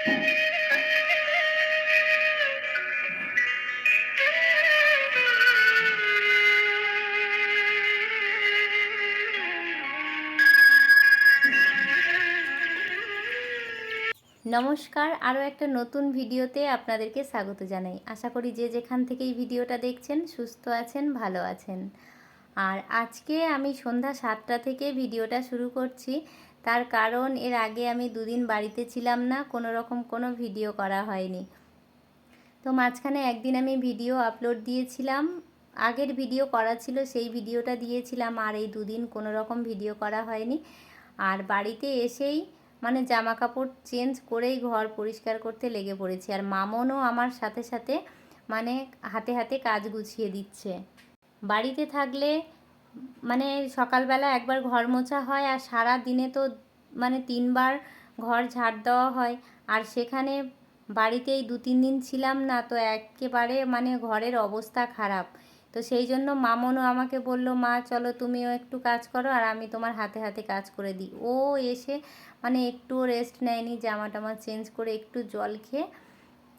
নমস্কার, আরও একটা নতুন ভিডিওতে আপনাদেরকে স্বাগত জানাই। আশা করি যে যেখান থেকে এই ভিডিওটা দেখছেন সুস্থ আছেন, ভালো আছেন। আর আজকে আমি সন্ধ্যা 7টা থেকে ভিডিওটা শুরু করছি। তার কারণ এর আগে আমি দুদিন বাড়িতে ছিলাম না, কোনো রকম কোনো ভিডিও করা হয়নি। তো মাঝখানে একদিন আমি ভিডিও আপলোড দিয়েছিলাম, আগের ভিডিও করা ছিল সেই ভিডিওটা দিয়েছিলাম, আর এই দুদিন কোনো রকম ভিডিও করা হয়নি। আর বাড়িতে এসেই মানে জামা কাপড় চেঞ্জ করেই ঘর পরিষ্কার করতে লেগে পড়েছি। আর মামনও আমার সাথে সাথে মানে হাতে হাতে কাজ গুছিয়ে দিচ্ছে। বাড়িতে থাকলে মানে সকালবেলা একবার ঘর মোছা হয়, আর সারা দিনে তো মানে 3বার ঘর ঝাড় দেওয়া হয়। আর সেখানে বাড়িতেই 2-3 দিন ছিলাম না, তো একেবারে মানে ঘরের অবস্থা খারাপ। তো সেই জন্য মামনও আমাকে বলল, মা চলো তুমিও একটু কাজ করো আর আমি তোমার হাতে হাতে কাজ করে দিই। ও এসে মানে একটুও রেস্ট নেয়নি, জামা টামা চেঞ্জ করে একটু জল খেয়ে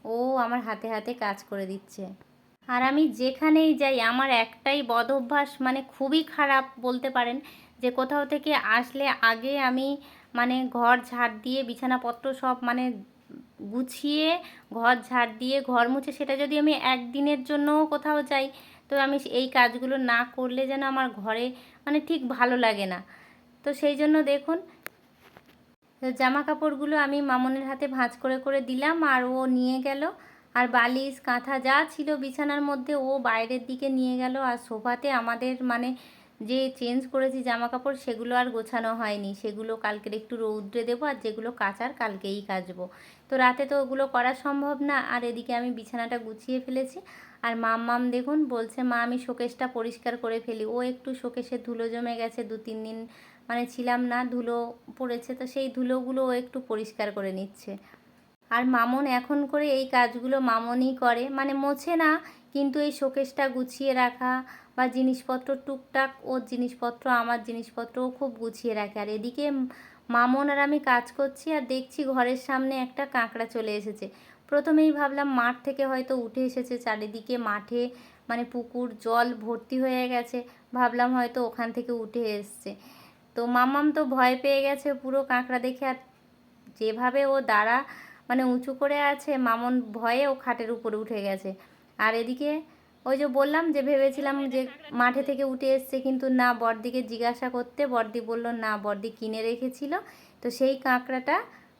ও আমার হাতে হাতে কাজ করে দিচ্ছে। আর আমি যেখানেই যাই আমার একটাই বদ অভ্যাস, মানে খুবই খারাপ বলতে পারেন, যে কোথাও থেকে আসলে আগে আমি মানে ঘর ঝাড় দিয়ে বিছানাপত্র সব মানে গুছিয়ে ঘর ঝাড় দিয়ে ঘর মুছে, সেটা যদি আমি একদিনের জন্যও কোথাও যাই তো আমি এই কাজগুলো না করলে যেন আমার ঘরে মানে ঠিক ভালো লাগে না। তো সেই জন্য দেখুন জামা কাপড়গুলো আমি মামনের হাতে ভাঁজ করে করে দিলাম, আর ও নিয়ে গেল। আর বালিশ কাঁথা যা ছিল বিছানার মধ্যে ও বাইরের দিকে নিয়ে গেল। আর সোফাতে আমাদের মানে যে চেঞ্জ করেছি জামা কাপড় সেগুলো আর গোছানো হয়নি, সেগুলো কালকের একটু রৌদ্রে দেবো, আর যেগুলো কাচার কালকেই কাচবো। তো রাতে তো ওগুলো করা সম্ভব না। আর এদিকে আমি বিছানাটা গুছিয়ে ফেলেছি। আর মাম্মাম দেখুন বলছে, মা আমি শোকেসটা পরিষ্কার করে ফেলি। ও একটু শোকেসে ধুলো জমে গেছে, 2-3 দিন মানে ছিলাম না, ধুলো পড়েছে, তো সেই ধুলোগুলো ও একটু পরিষ্কার করে নিচ্ছে। আর মামন এখন করে এই কাজগুলো মামনই করে, মানে মোছে না, কিন্তু এই শোকেসটা গুছিয়ে রাখা বা জিনিসপত্র টুকটাক ওর জিনিসপত্র আমার জিনিসপত্রও খুব গুছিয়ে রাখে। আর এদিকে মামন আর আমি কাজ করছি, আর দেখছি ঘরের সামনে একটা কাঁকড়া চলে এসেছে। প্রথমেই ভাবলাম মাঠ থেকে হয়তো উঠে এসেছে, চারিদিকে মাঠে মানে পুকুর জল ভর্তি হয়ে গেছে, ভাবলাম হয়তো ওখান থেকে উঠে এসছে। তো মাম্মাম তো ভয় পেয়ে গেছে পুরো কাঁকড়া দেখে। আর যেভাবে ও দাঁড়া মানে উঁচু করে আছে, মামন ভয়ে ও খাটের উপরে উঠে গেছে। আর এদিকে ওই যে বললাম যে ভেবেছিলাম যে মাঠে থেকে উঠে এসছে, কিন্তু না, বড়দিকে জিজ্ঞাসা করতে বড়দি বলল না, বড়দি কিনে রেখেছিল। তো সেই কাঁকড়াটা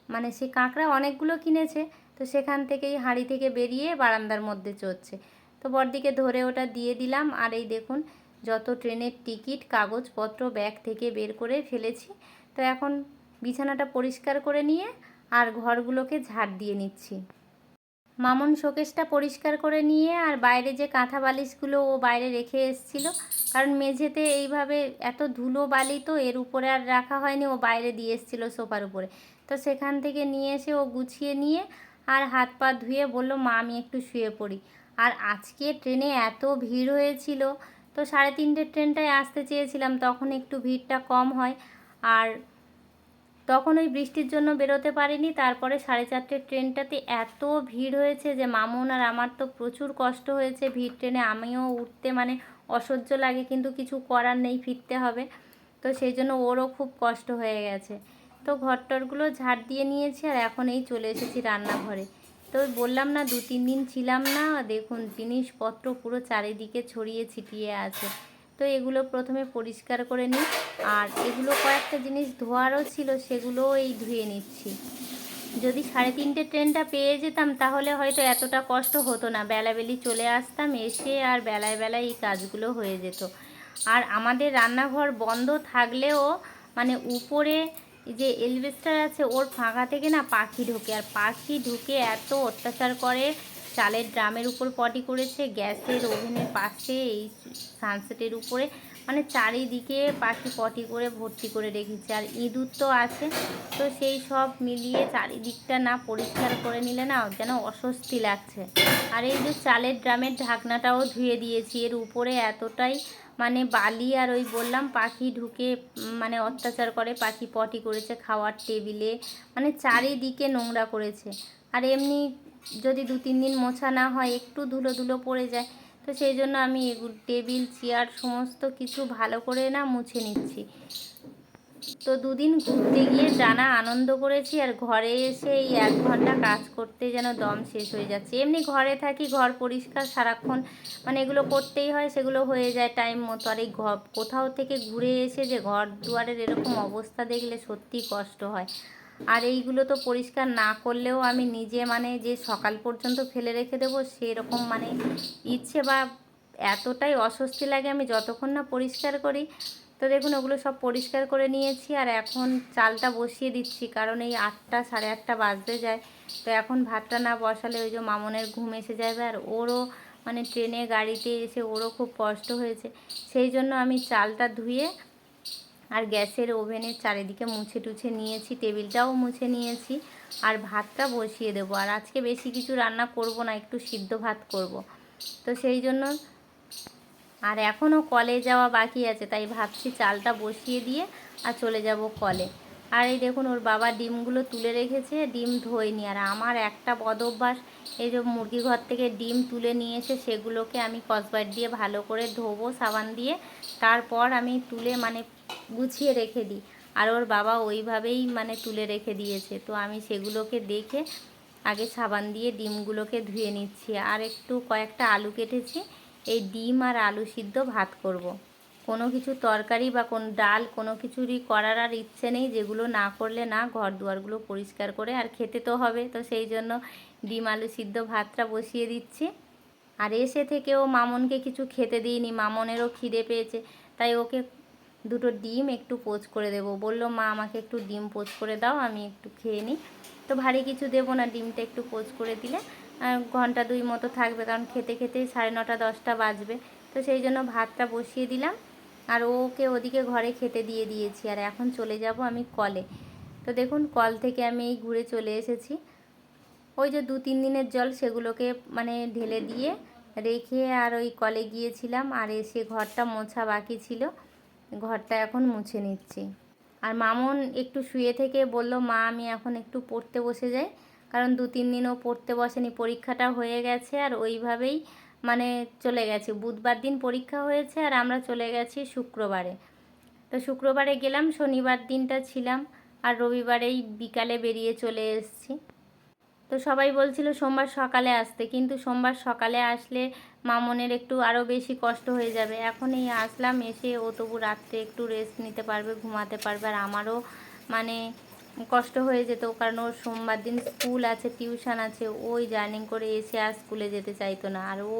মানে সেই কাঁকড়া অনেকগুলো কিনেছে, তো সেখান থেকেই হাঁড়ি থেকে বেরিয়ে বারান্দার মধ্যে চড়ছে। তো বড়দিকে ধরে ওটা দিয়ে দিলাম। আর এই দেখুন যত ট্রেনের টিকিট কাগজপত্র ব্যাগ থেকে বের করে ফেলেছি। তো এখন বিছানাটা পরিষ্কার করে নিয়ে আর ঘরগুলোকে ঝাড় দিয়ে নিচ্ছি। মামন শোকেসটা পরিষ্কার করে নিয়ে আর বাইরে যে কাঁথা বালিশগুলো ও বাইরে রেখে এসেছিলো, কারণ মেঝেতে এইভাবে এত ধুলো বালি, তো এর উপরে আর রাখা হয়নি, ও বাইরে দিয়ে এসেছিলো সোফার উপরে। তো সেখান থেকে নিয়ে এসে ও গুছিয়ে নিয়ে আর হাত পা ধুয়ে বলল, মা আমি একটু শুয়ে পড়ি। আর আজকে ট্রেনে এত ভিড় হয়েছিল, তো 3:30 ট্রেনটায় আসতে চেয়েছিলাম, তখন একটু ভিড়টা কম হয়। আর তখন ওই বৃষ্টির জন্য বেরোতে পারিনি। তারপরে 4:30 ট্রেনটাতে এত ভিড় হয়েছে যে মামুন আর আমার তো প্রচুর কষ্ট হয়েছে ভিড় ট্রেনে। আমিও উঠতে মানে অসহ্য লাগে, কিন্তু কিছু করার নেই, ফিরতে হবে। তো সেই জন্য ওরও খুব কষ্ট হয়ে গেছে। তো ঘরটরগুলো ঝাড় দিয়ে নিয়েছি, আর এখন এই চলে এসেছি রান্নাঘরে। তো বললাম না 2-3 দিন ছিলাম না, দেখুন জিনিসপত্র পুরো চারিদিকে ছড়িয়ে ছিটিয়ে আছে। তো এগুলো প্রথমে পরিষ্কার করে নিই। আর এগুলো কয়েকটা জিনিস ধোয়ারও ছিল, সেগুলোও এই ধুয়ে নিচ্ছি। যদি 3:30 ট্রেনটা পেয়ে যেতাম তাহলে হয়তো এতটা কষ্ট হতো না, বেলাবেলি চলে আসতাম, এসে আর বেলায় বেলায় এই কাজগুলো হয়ে যেত। আর আমাদের রান্নাঘর বন্ধ থাকলেও মানে উপরে যে এলবেস্টার আছে ওর ফাঁকা থেকে না পাখি ঢোকে, আর পাখি ঢুকে এত অত্যাচার করে। চালের ড্রামের উপর পটি করেছে, গ্যাসের ওভেনের পাশে, এই সানসেটের উপরে, মানে চারিদিকে পাখি পটি করে ভর্তি করে রেখেছে। আর ইঁদুর তো আছে, তো সেই সব মিলিয়ে চারিদিকটা না পরিষ্কার করে নিলে না যেন অস্বস্তি লাগছে। আর এই যে চালের ড্রামের ঢাকনাটাও ধুয়ে দিয়েছি, এর উপরে এতটাই মানে বালি, আর ওই বললাম পাখি ঢুকে মানে অত্যাচার করে, পাখি পটি করেছে খাওয়ার টেবিলে, মানে চারিদিকে নোংরা করেছে। আর এমনি যদি 2-3 দিন মোছা না হয় একটু ধুলো ধুলো পড়ে যায়। তো সেই জন্য আমি টেবিল চেয়ার সমস্ত কিছু ভালো করে না মুছে নিচ্ছি। তো 2 দিন ঘুরতে গিয়ে টানা আনন্দ করেছি, আর ঘরে এসে এই 1 ঘন্টা কাজ করতে যেন দম শেষ হয়ে যাচ্ছে। এমনি ঘরে থাকি, ঘর পরিষ্কার সারাক্ষণ, মানে এগুলো করতেই হয়, সেগুলো হয়ে যায় টাইম মতো। আর এই কোথাও থেকে ঘুরে এসে যে ঘর দুয়ারের এরকম অবস্থা দেখলে সত্যি কষ্ট হয়। আর এইগুলো তো পরিষ্কার না করলেও আমি নিজে মানে যে সকাল পর্যন্ত ফেলে রেখে দেবো সেরকম মানে ইচ্ছে বা এতটাই অস্বস্তি লাগে আমি যতক্ষণ না পরিষ্কার করি। তো দেখুন ওগুলো সব পরিষ্কার করে নিয়েছি, আর এখন চালটা বসিয়ে দিচ্ছি, কারণ এই 8টা 8:30 বাজতে যায়। তো এখন ভাতটা না বসালে ওই যে মামনের ঘুম এসে যাবে, আর ওরও মানে ট্রেনে গাড়িতে এসে ওরও খুব কষ্ট হয়েছে। সেই জন্য আমি চালটা ধুয়ে আর গ্যাসের ওভেনের চারিদিকে মুছে টুছে নিয়েছি, টেবিলটাও মুছে নিয়েছি, আর ভাতটা বসিয়ে দেবো। আর আজকে বেশি কিছু রান্না করব না, একটু সিদ্ধ ভাত করব। তো সেই জন্য আর এখনও কলে যাওয়া বাকি আছে, তাই ভাবছি চালটা বসিয়ে দিয়ে আর চলে যাব কলে। আর এই দেখুন ওর বাবা ডিমগুলো তুলে রেখেছে, ডিম ধোয়নি। আর আমার একটা বদ অভ্যাস, এই যে মুরগি ঘর থেকে ডিম তুলে নিয়ে এসে সেগুলোকে আমি স্কচব্রাইট দিয়ে ভালো করে ধোবো সাবান দিয়ে, তারপর আমি তুলে মানে গুছিয়ে রেখে দিই। আর ওর বাবা ওইভাবেই মানে তুলে রেখে দিয়েছে। তো আমি সেগুলোকে দেখে আগে সাবান দিয়ে ডিমগুলোকে ধুয়ে নিচ্ছি। আর একটু কয়েকটা আলু কেটেছি, এই ডিম আর আলু সিদ্ধ ভাত করব। কোনো কিছু তরকারি বা কোন ডাল কোনো কিছুরই করার আর ইচ্ছে নেই, যেগুলো না করলে না, ঘর দুয়ারগুলো পরিষ্কার করে আর খেতে তো হবে। তো সেই জন্য ডিম আলু সিদ্ধ ভাতটা বসিয়ে দিচ্ছি। আর এসে থেকেও মামনকে কিছু খেতে দিইনি, মামনেরও খিদে পেয়েছে, তাই ওকে দুটো ডিম একটু পোচ করে দেবো। বলল মা আমাকে একটু ডিম পোচ করে দাও, আমি একটু খেয়ে নিই। তো ভারী কিছু দেবো না, ডিমটা একটু পোচ করে দিলে 1-2 ঘন্টা মতো থাকবে, কারণ খেতে খেতেই 9:30 10টা বাজবে। তো সেই জন্য ভাতটা বসিয়ে দিলাম, আর ওকে ওদিকে ঘরে খেতে দিয়ে দিয়েছি। আর এখন চলে যাব আমি কলে। তো দেখুন কল থেকে আমি এই ঘুরে চলে এসেছি। ওই যে 2-3 দিনের জল সেগুলোকে মানে ঢেলে দিয়ে রেখে আর ওই কলে গিয়েছিলাম, আর এসে ঘরটা মোছা বাকি ছিল, ঘরটা এখন মুছে নিচ্ছি। আর মামন একটু শুয়ে থেকে বলল মা আমি এখন একটু পড়তে বসে যাই, কারণ 2-3 দিনও পড়তে বসেনি, পরীক্ষাটা হয়ে গেছে আর ওইভাবেই মানে চলে গেছে। বুধবার দিন পরীক্ষা হয়েছে আর আমরা চলে গেছি শুক্রবারে। তো শুক্রবারে গেলাম, শনিবার দিনটা ছিলাম, আর রবিবারেই বিকালে বেরিয়ে চলে এসেছি। তো সবাই বলছিল সোমবার সকালে আসতে, কিন্তু সোমবার সকালে আসলে মামনের একটু আরও বেশি কষ্ট হয়ে যাবে। এখন এই আসলাম, এসে ও তবু রাত্রে একটু রেস্ট নিতে পারবে, ঘুমাতে পারবে, আর আমারও মানে কষ্ট হয়ে যেত, কারণ ওর সোমবার দিন স্কুল আছে, টিউশন আছে, ওই জার্নি করে এসে আর স্কুলে যেতে চাইতো না। আর ও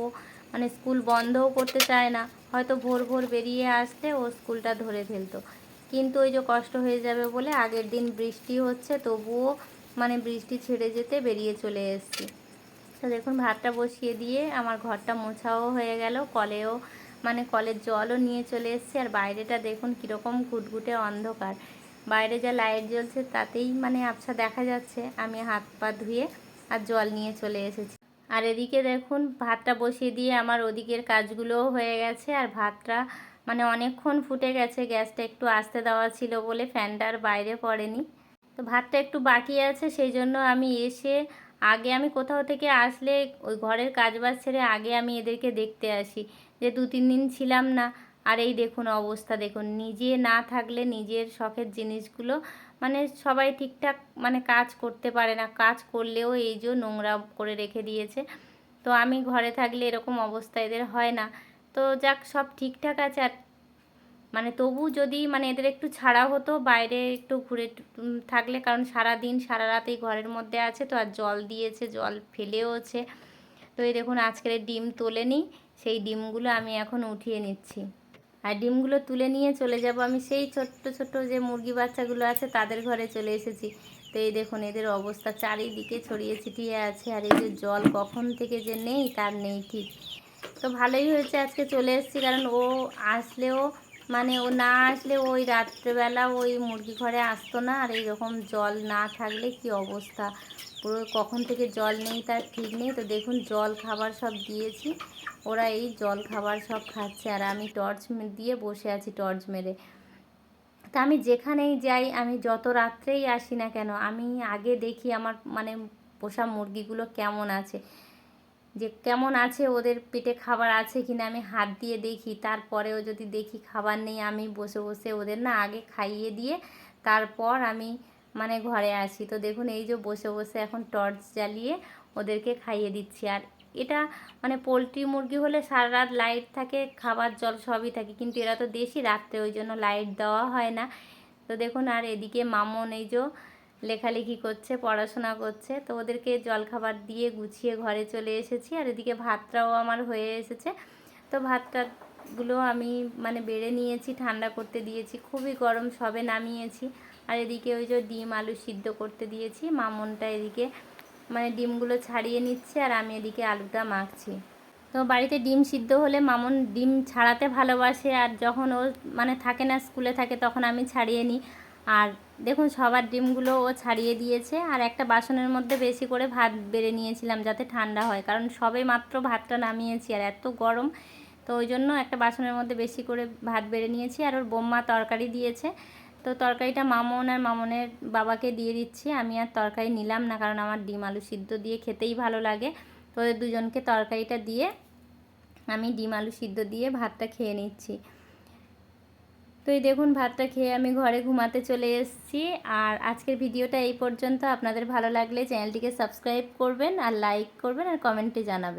মানে স্কুল বন্ধও করতে চায় না, হয়তো ভোর ভোর বেরিয়ে আসলে ও স্কুলটা ধরে ফেলতো, কিন্তু ওই যে কষ্ট হয়ে যাবে বলে আগের দিন বৃষ্টি হচ্ছে তবুও মানে বৃষ্টি ছেড়ে যেতে বেরিয়ে চলে এসেছি। তো দেখুন ভাতটা বসিয়ে দিয়ে আমার ঘরটা মোছাও হয়ে গেল, কলেও মানে কলের জলও নিয়ে চলে এসেছি। আর বাইরেটা দেখুন কীরকম ঘুটঘুটে অন্ধকার, বাইরে যা লাইট জ্বলছে তাতেই মানে আবছা দেখা যাচ্ছে। আমি হাত পা ধুয়ে আর জল নিয়ে চলে এসেছি। আর এদিকে দেখুন ভাতটা বসিয়ে দিয়ে আমার ওদিকের কাজগুলোও হয়ে গেছে, আর ভাতটা মানে অনেকক্ষণ ফুটে গেছে, গ্যাসটা একটু আস্তে দেওয়া ছিল বলে ফ্যানটা আর বাইরে পড়েনি। তো ভাতটা একটু বাকি আছে, সেই জন্য আমি এসে আগে আমি কোথাও থেকে আসলে ওই ঘরের কাজবাজ ছেড়ে আগে আমি এদেরকে দেখতে আসি, যে 2-3 দিন ছিলাম না। আর এই দেখুন অবস্থা দেখুন, নিজে না থাকলে নিজের শখের জিনিসগুলো মানে সবাই ঠিকঠাক মানে কাজ করতে পারে না, কাজ করলেও এই যে নোংরা করে রেখে দিয়েছে। তো আমি ঘরে থাকলে এরকম অবস্থা এদের হয় না। তো যাক সব ঠিকঠাক আছে। আর মানে তবু যদি মানে এদের একটু ছাড়া হতো, বাইরে একটু ঘুরে থাকলে, কারণ সারা দিন সারা রাতেই ঘরের মধ্যে আছে, তো আর জল দিয়েছে, জল ফেলেওছে। তো এই দেখুন আজকের ডিম তোলেনি, সেই ডিমগুলো আমি এখন উঠিয়ে নিচ্ছি। আর ডিমগুলো তুলে নিয়ে চলে যাব আমি সেই ছোট্ট ছোট্ট যে মুরগি বাচ্চাগুলো আছে তাদের ঘরে চলে এসেছি। তো এই দেখুন এদের অবস্থা চারিদিকে ছড়িয়ে ছিটিয়ে আছে, আর এই যে জল কখন থেকে যে নেই তার নেই ঠিক। তো ভালোই হয়েছে আজকে চলে এসেছি, কারণ ও আসলেও মানে ও না আসলে ওই রাত্রেবেলা ওই মুরগি ঘরে আসতো না। আর এইরকম জল না থাকলে কি অবস্থা, পুরো কখন থেকে জল নেই তার ঠিক নেই। তো দেখুন জল খাবার সব দিয়েছি, ওরা এই জল খাবার সব খাচ্ছে, আর আমি টর্চ দিয়ে বসে আছি টর্চ মেরে। তা আমি যেখানেই যাই, আমি যত রাত্রেই আসি না কেন, আমি আগে দেখি আমার মানে পোষা মুরগিগুলো কেমন আছে, যে কেমন আছে, ওদের পেটে খাবার আছে কিনা আমি হাত দিয়ে দেখি। তারপরেও যদি দেখি খাবার নেই, আমি বসে বসে ওদের না আগে খাইয়ে দিয়ে তারপর আমি মানে ঘরে আসি। তো দেখুন এই যে বসে বসে এখন টর্চ জ্বালিয়ে ওদেরকে খাইয়ে দিচ্ছি। আর এটা মানে পোলট্রি মুরগি হলে সারা রাত লাইট থাকে, খাবার জল সবই থাকে, কিন্তু এরা তো দেশি, রাত্রে ওই জন্য লাইট দেওয়া হয় না। তো দেখুন, আর এদিকে মামন এই যে লেখালেখি করছে, পড়াশোনা করছে। তো ওদেরকে জলখাবার দিয়ে গুছিয়ে ঘরে চলে এসেছি। আর এদিকে ভাতটাও আমার হয়ে এসেছে। তো ভাতটাগুলো আমি মানে বেড়ে নিয়েছি, ঠান্ডা করতে দিয়েছি, খুবই গরম, সবে নামিয়েছি। আর এদিকে ওই যে ডিম আলু সিদ্ধ করতে দিয়েছি, মামনটা এদিকে মানে ডিমগুলো ছাড়িয়ে নিচ্ছে আর আমি এদিকে আলুটা মাখছি। তো বাড়িতে ডিম সিদ্ধ হলে মামন ডিম ছাড়াতে ভালোবাসে, আর যখন ও মানে থাকে না, স্কুলে থাকে, তখন আমি ছাড়িয়ে নিই। আর দেখুন সবার ডিমগুলো ও ছাড়িয়ে দিয়েছে। আর একটা বাসনের মধ্যে বেশি করে ভাত বেড়ে নিয়েছিলাম যাতে ঠান্ডা হয়, কারণ সবে মাত্র ভাতটা নামিয়েছি আর এত গরম। তো ওই জন্য একটা বাসনের মধ্যে বেশি করে ভাত বেড়ে নিয়েছি। আর ওর বোম্মা তরকারি দিয়েছে, তো তরকারিটা মামন আর মামনের বাবাকে দিয়ে দিচ্ছি। আমি আর তরকারি নিলাম না, কারণ আমার ডিম আলু সিদ্ধ দিয়ে খেতেই ভালো লাগে। তো ওদের দুজনকে তরকারিটা দিয়ে আমি ডিম আলু সিদ্ধ দিয়ে ভাতটা খেয়ে নিচ্ছি। তো এই দেখুন ভাতটা খেয়ে আমি ঘরে ঘুমাতে চলে এসেছি। আর আজকের ভিডিওটা এই পর্যন্ত। আপনাদের ভালো লাগলে চ্যানেলটিকে সাবস্ক্রাইব করবেন, আর লাইক করবেন, আর কমেন্টে জানাবেন।